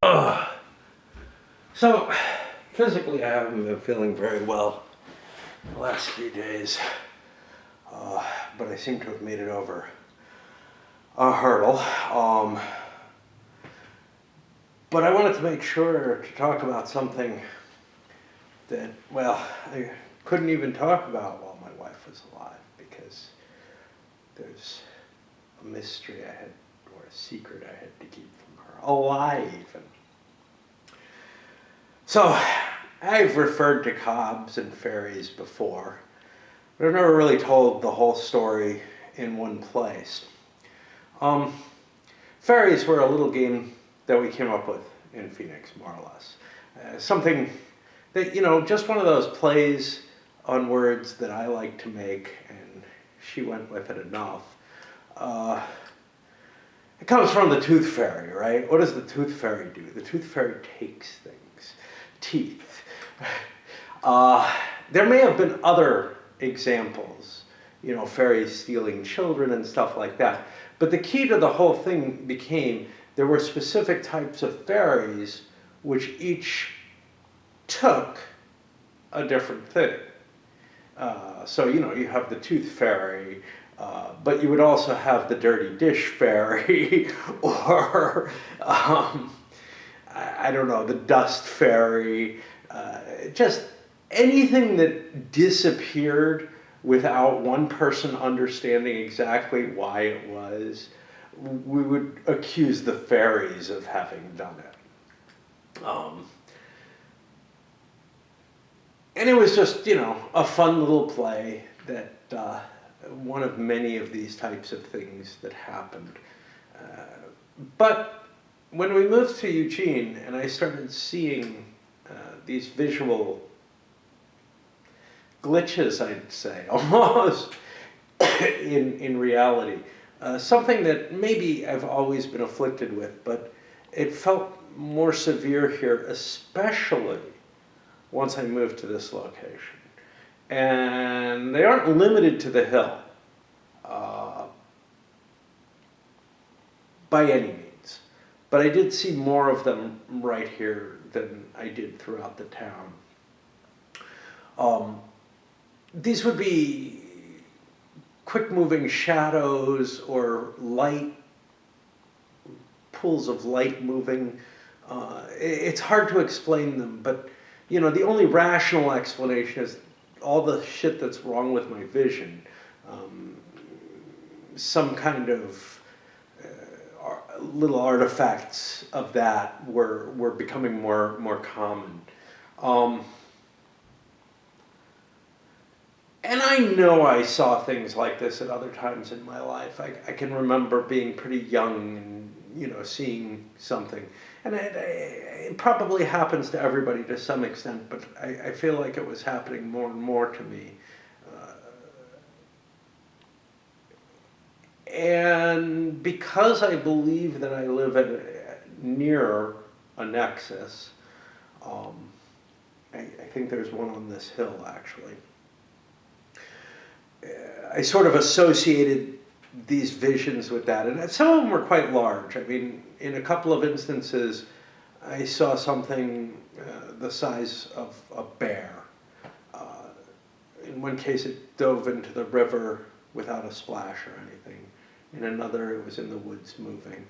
Ugh. So, physically, I haven't been feeling very well the last few days, but I seem to have made it over a hurdle. But I wanted to make sure to talk about something that, well, I couldn't even talk about while my wife was alive, because there's a mystery I had, or a secret I had to keep from her, alive. And so I've referred to Cobbs and Fairies before, but I've never really told the whole story in one place. Fairies were a little game that we came up with in Phoenix, more or less. Something that, just one of those plays on words that I like to make, and she went with it enough. It comes from the Tooth Fairy, right? What does the Tooth Fairy do? The Tooth Fairy takes things. Teeth. There may have been other examples, fairies stealing children and stuff like that. But the key to the whole thing became there were specific types of fairies which each took a different thing. So, you have the Tooth Fairy, but you would also have the Dirty Dish Fairy, or, I don't know, the Dust Fairy, just anything that disappeared without one person understanding exactly why it was, we would accuse the fairies of having done it. And it was just, a fun little play that, one of many of these types of things that happened. But when we moved to Eugene and I started seeing these visual glitches, I'd say, almost, in reality, something that maybe I've always been afflicted with, but it felt more severe here, especially once I moved to this location. And they aren't limited to the hill by any means. But I did see more of them right here than I did throughout the town. These would be quick-moving shadows or pools of light moving. It's hard to explain them, but the only rational explanation is all the shit that's wrong with my vision. Some kind of little artifacts of that were becoming more common. And I know I saw things like this at other times in my life. I can remember being pretty young and, seeing something. And it probably happens to everybody to some extent, but I feel like it was happening more and more to me. And because I believe that I live near a nexus, I think there's one on this hill, actually. I sort of associated these visions with that, and some of them were quite large. I mean, in a couple of instances, I saw something the size of a bear. In one case, it dove into the river without a splash or anything. In another, it was in the woods moving.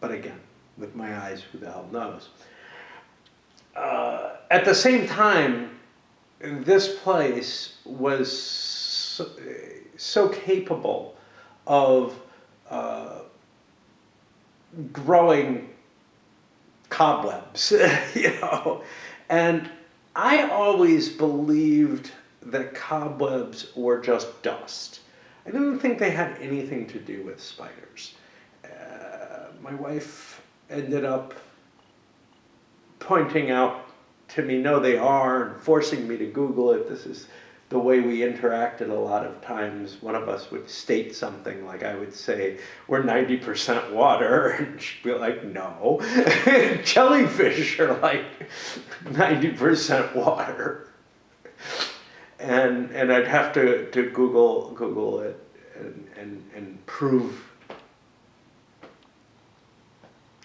But again, with my eyes, who the hell knows? At the same time, this place was so capable of growing cobwebs, and I always believed that cobwebs were just dust. I didn't think they had anything to do with spiders. My wife ended up pointing out to me, no, they are, and forcing me to Google it. This is the way we interacted a lot of times. One of us would state something, like I would say, we're 90% water, and she'd be like, no. Jellyfish are like 90% water. And I'd have to Google it. and prove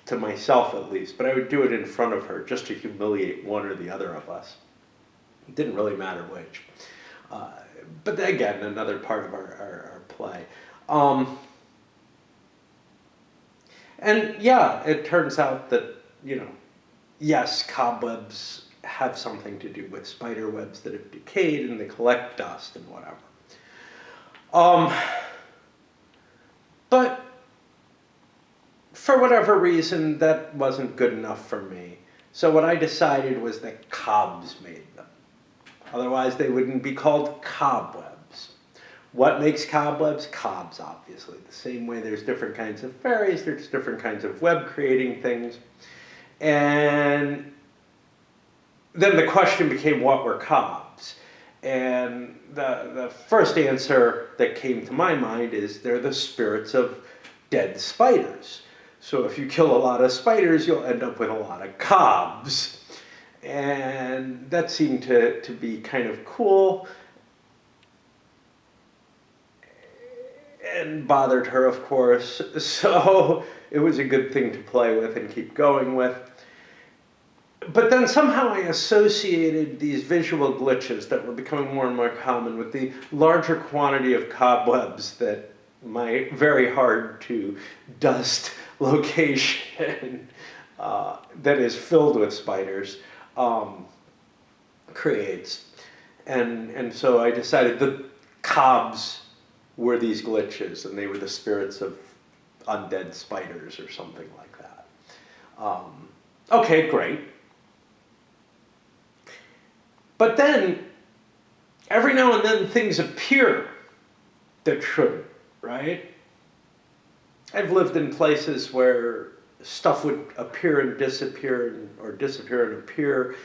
to myself at least, but I would do it in front of her just to humiliate one or the other of us. It didn't really matter which. But again, another part of our play. And yeah, it turns out that, yes, cobwebs have something to do with spider webs that have decayed and they collect dust and whatever. But for whatever reason, that wasn't good enough for me. So what I decided was that Cobbs made them. Otherwise, they wouldn't be called cobwebs. What makes cobwebs? Cobbs, obviously. The same way there's different kinds of fairies, there's different kinds of web creating things. And then the question became, what were cobs? And the first answer that came to my mind is they're the spirits of dead spiders. So if you kill a lot of spiders, you'll end up with a lot of cobs. And that seemed to be kind of cool and bothered her, of course. So it was a good thing to play with and keep going with. But then somehow I associated these visual glitches that were becoming more and more common with the larger quantity of cobwebs that my very hard to dust location that is filled with spiders creates. And so I decided the cobs were these glitches and they were the spirits of undead spiders or something like that. Okay, great. But then, every now and then things appear that shouldn't, right? I've lived in places where stuff would appear and disappear, or disappear and appear.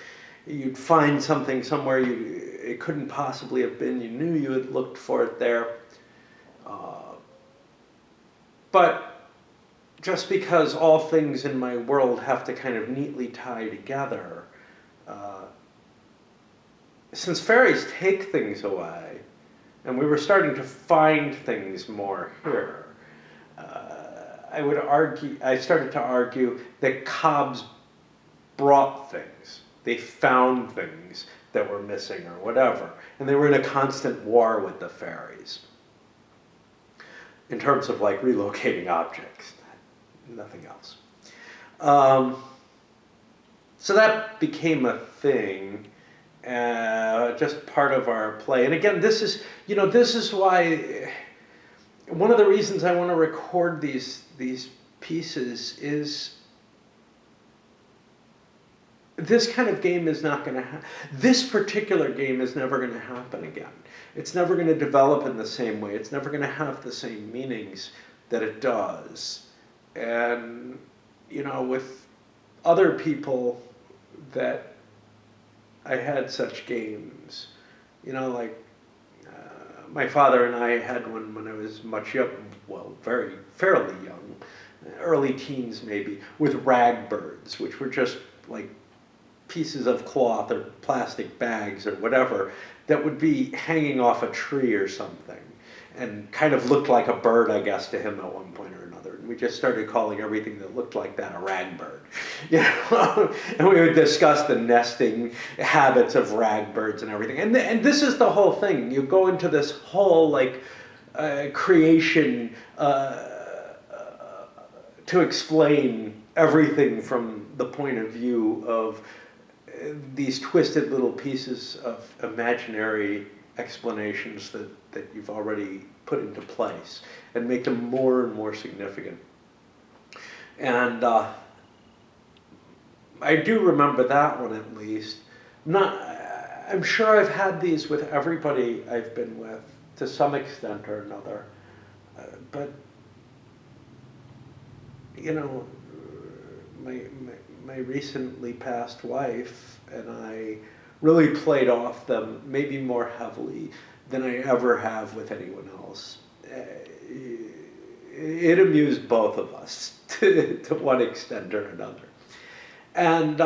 You'd find something somewhere it couldn't possibly have been. You knew you had looked for it there. But just because all things in my world have to kind of neatly tie together, since fairies take things away, and we were starting to find things more here, I started to argue that cobs brought things. They found things that were missing or whatever. And they were in a constant war with the fairies. In terms of like relocating objects, nothing else. So that became a thing, just part of our play. And again, this is why, one of the reasons I want to record these pieces is this kind of game is not going to happen. This particular game is never going to happen again. It's never going to develop in the same way. It's never going to have the same meanings that it does. And, with other people that I had such games, my father and I had one when I was much young, fairly young, early teens maybe, with rag birds, which were just like pieces of cloth or plastic bags or whatever that would be hanging off a tree or something and kind of looked like a bird, I guess, to him at one point or another. And we just started calling everything that looked like that a rag bird. And we would discuss the nesting habits of rag birds and everything. And this is the whole thing. You go into this whole creation to explain everything from the point of view of these twisted little pieces of imaginary explanations that you've already put into place and make them more and more significant. And I do remember that one at least. I'm sure I've had these with everybody I've been with to some extent or another. But, my recently passed wife and I really played off them maybe more heavily than I ever have with anyone else. It amused both of us to one extent or another. And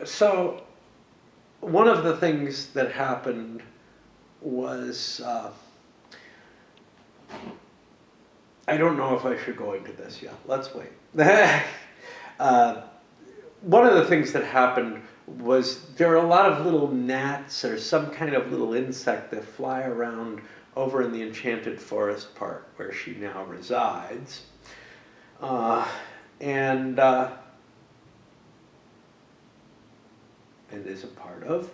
so one of the things that happened was, I don't know if I should go into this yet. Let's wait. uh, One of the things that happened was there are a lot of little gnats or some kind of little insect that fly around over in the Enchanted Forest part where she now resides. Uh, and is a part of.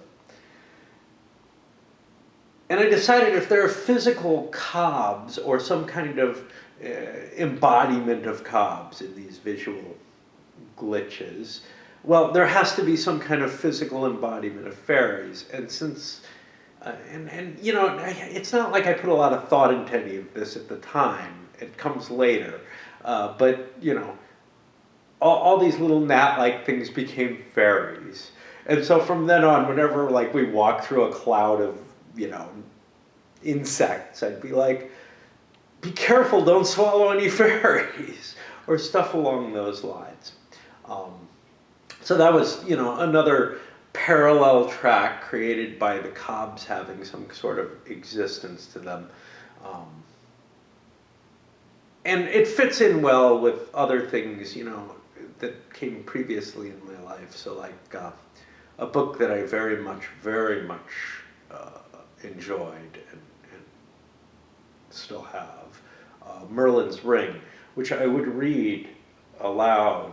And I decided if there are physical Cobbs or some kind of embodiment of Cobbs in these visual glitches, well, there has to be some kind of physical embodiment of fairies. And since, you know, it's not like I put a lot of thought into any of this at the time. It comes later. But, you know, all these little gnat-like things became fairies. And so from then on, whenever like we walk through a cloud of, you know, insects, I'd be like, be careful, don't swallow any fairies, or stuff along those lines. So that was, you know, another parallel track created by the Cobbs having some sort of existence to them. And it fits in well with other things, you know, that came previously in my life. So like a book that I very much enjoyed and still have, Merlin's Ring, which I would read aloud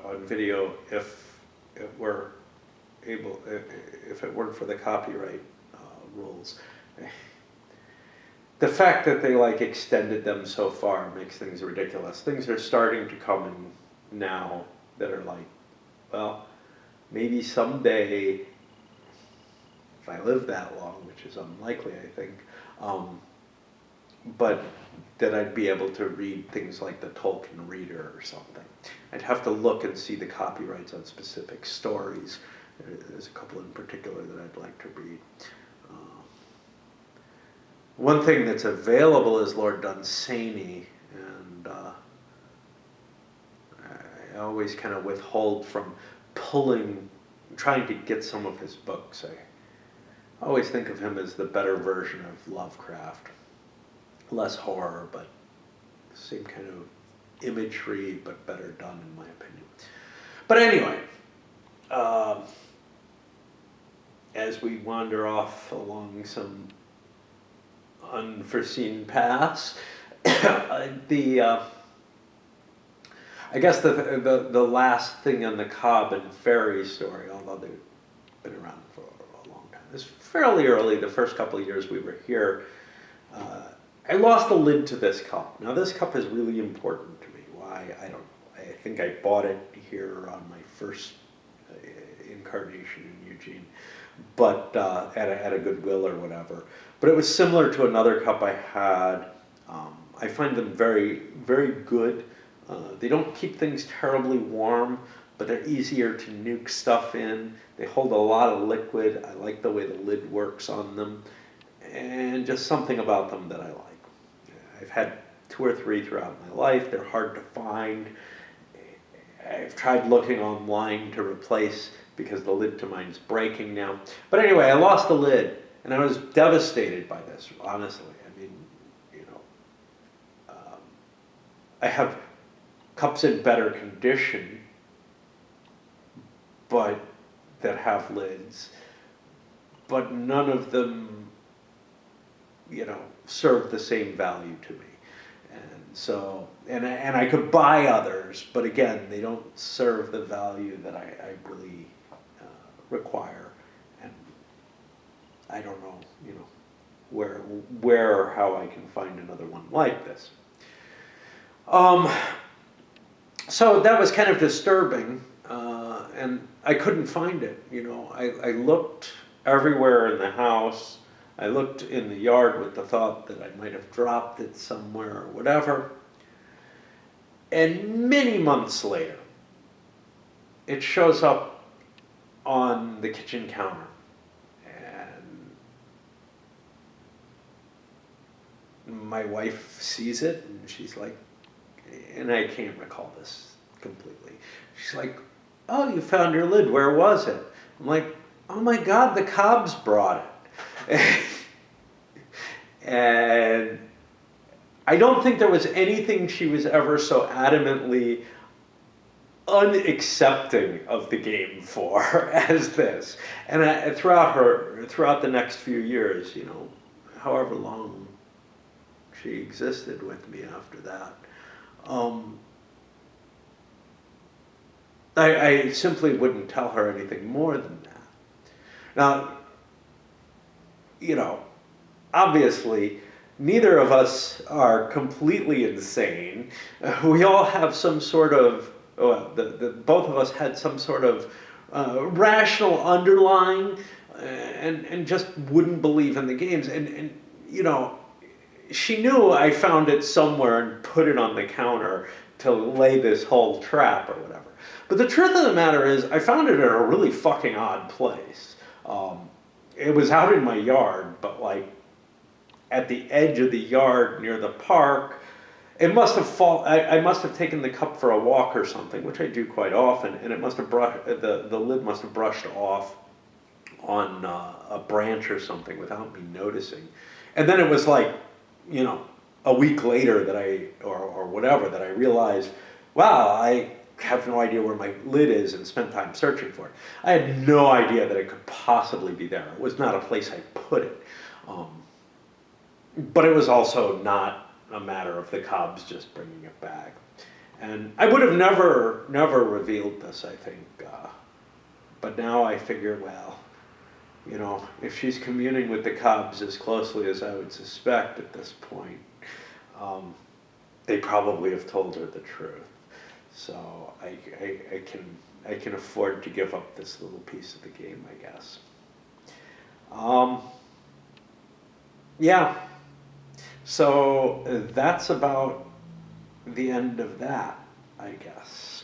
on video if it were able, if it weren't for the copyright rules. The fact that they like extended them so far makes things ridiculous. Things are starting to come in now that are like, well, maybe someday, if I live that long, which is unlikely, I think, but that I'd be able to read things like the Tolkien Reader or something. I'd have to look and see the copyrights on specific stories. There's a couple in particular that I'd like to read. One thing that's available is Lord Dunsany, and I always kind of withhold from trying to get some of his books. I always think of him as the better version of Lovecraft. Less horror, but same kind of imagery, but better done, in my opinion. But anyway, as we wander off along some unforeseen paths, I guess the last thing on the Cobb and Fairies story, although they've been around for a long time, is fairly early. The first couple of years we were here, I lost the lid to this cup. Now this cup is really important to me. Why? I don't know. I think I bought it here on my first incarnation in Eugene, but at a Goodwill or whatever. But it was similar to another cup I had. I find them very, very good. They don't keep things terribly warm, but they're easier to nuke stuff in. They hold a lot of liquid. I like the way the lid works on them, and just something about them that I like. I've had 2 or 3 throughout my life. They're hard to find. I've tried looking online to replace because the lid to mine's breaking now. But anyway, I lost the lid, and I was devastated by this, honestly. I mean, you know, I have cups in better condition, but that have lids, but none of them, you know, serve the same value to me. And so, and I could buy others, but again, they don't serve the value that I really require. And I don't know, you know, where or how I can find another one like this. So that was kind of disturbing, and I couldn't find it. You know, I looked everywhere in the house. I looked in the yard with the thought that I might have dropped it somewhere or whatever. And many months later, it shows up on the kitchen counter. And my wife sees it, and she's like, and I can't recall this completely. She's like, "Oh, you found your lid. Where was it?" I'm like, "Oh my God, the Cobbs brought it." And I don't think there was anything she was ever so adamantly unaccepting of the game for as this. And throughout the next few years, you know, however long she existed with me after that, um, I simply wouldn't tell her anything more than that. Now, you know, obviously, neither of us are completely insane. We all have some sort of, well, both of us had some sort of rational underlying, and just wouldn't believe in the games. And, you know, she knew I found it somewhere and put it on the counter to lay this whole trap or whatever. But the truth of the matter is, I found it in a really fucking odd place. It was out in my yard, but like at the edge of the yard near the park. It must have I must have taken the cup for a walk or something, which I do quite often, and it must have the lid must have brushed off on a branch or something without me noticing. And then it was like, you know, a week later that or whatever, that I realized, wow, I have no idea where my lid is, and spent time searching for it. I had no idea that it could possibly be there. It was not a place I put it. But it was also not a matter of the Cobbs just bringing it back. And I would have never revealed this, I think. But now I figure, well, you know, if she's communing with the Cobbs as closely as I would suspect at this point, they probably have told her the truth. So I can afford to give up this little piece of the game, I guess. Yeah. So that's about the end of that, I guess.